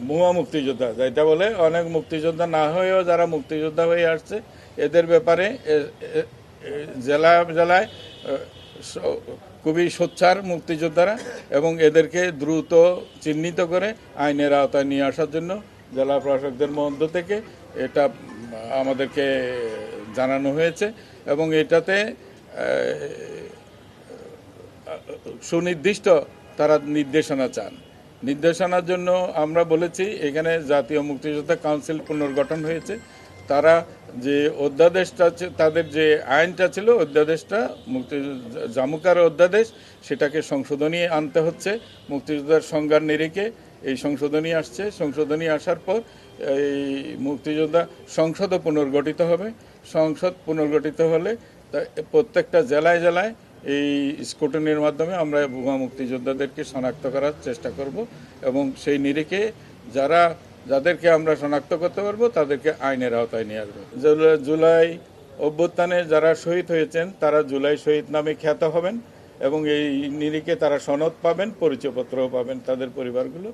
ভুয়া মুক্তিযোদ্ধা যেটা বলে, অনেক মুক্তিযোদ্ধা না হয়েও যারা মুক্তিযোদ্ধা হয়ে আসছে এদের ব্যাপারে জেলায় জেলায় খুবই সোচ্চার মুক্তিযোদ্ধারা, এবং এদেরকে দ্রুত চিহ্নিত করে আইনের আওতায় নিয়ে আসার জন্য জেলা প্রশাসকদের মধ্য থেকে এটা আমাদেরকে জানানো হয়েছে। এবং এটাতে সুনির্দিষ্ট তারা নির্দেশনা চান। নির্দেশনার জন্য আমরা বলেছি এখানে জাতীয় মুক্তিযোদ্ধা কাউন্সিল পুনর্গঠন হয়েছে। তারা যে অধ্যাদেশটা, তাদের যে আইনটা ছিল অধ্যাদেশটা, জামুকার অধ্যাদেশ, সেটাকে সংশোধনী আনতে হচ্ছে মুক্তিযোদ্ধার সংজ্ঞার নিরিখে। এই সংশোধনী আসছে, সংশোধনী আসার পর এই মুক্তিযোদ্ধা সংসদও পুনর্গঠিত হবে। সংসদ পুনর্গঠিত হলে প্রত্যেকটা জেলায় জেলায় এই স্কুটনির মাধ্যমে আমরা ভুয়া মুক্তিযোদ্ধাদেরকে শনাক্ত করার চেষ্টা করব, এবং সেই নিরিখে যাদেরকে আমরা শনাক্ত করতে পারবো তাদেরকে আইনের আওতায় নিয়ে আসবো। জুলাই অভ্যুত্থানে যারা শহীদ হয়েছেন তারা জুলাই শহীদ নামে খ্যাত হবেন, এবং এই নিরিখে তারা সনদ পাবেন, পরিচয়পত্রও পাবেন তাদের পরিবারগুলো।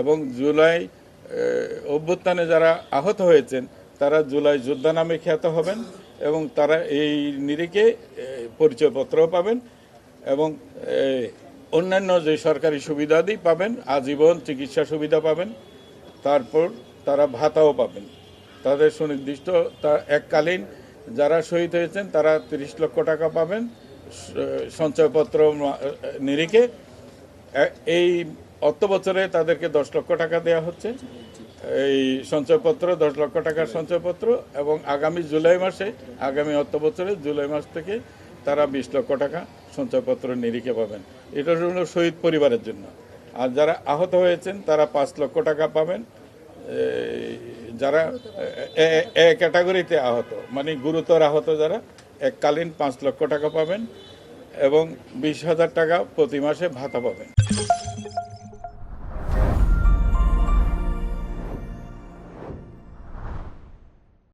এবং জুলাই অভ্যুত্থানে যারা আহত হয়েছেন তারা জুলাই যোদ্ধা নামে খ্যাত হবেন, এবং তারা এই নিরিখে পরিচয়পত্রও পাবেন, এবং অন্যান্য যে সরকারি সুবিধাদি পাবেন, আজীবন চিকিৎসা সুবিধা পাবেন, তারপর তারা ভাতাও পাবেন। তাদের সুনির্দিষ্ট এককালীন যারা শহীদ হয়েছেন তারা 30 লক্ষ টাকা পাবেন সঞ্চয়পত্র নিরিখে। এই অর্থ বছরে তাদেরকে 10 লক্ষ টাকা দেওয়া হচ্ছে এই সঞ্চয়পত্র, 10 লক্ষ টাকার সঞ্চয়পত্র, এবং আগামী জুলাই মাসে, আগামী অর্থ বছরে জুলাই মাস থেকে তারা 20 লক্ষ টাকা সঞ্চয়পত্র নিরিখে পাবেন। এটা হলো শহীদ পরিবারের জন্য। আর যারা আহত হয়েছেন তারা 5 লক্ষ টাকা পাবেন। যারা ক্যাটাগরিতে আহত, মানে গুরুতর আহত যারা, এককালীন 5 লক্ষ টাকা পাবেন, এবং 20,000 টাকা প্রতি মাসে ভাতা পাবেন।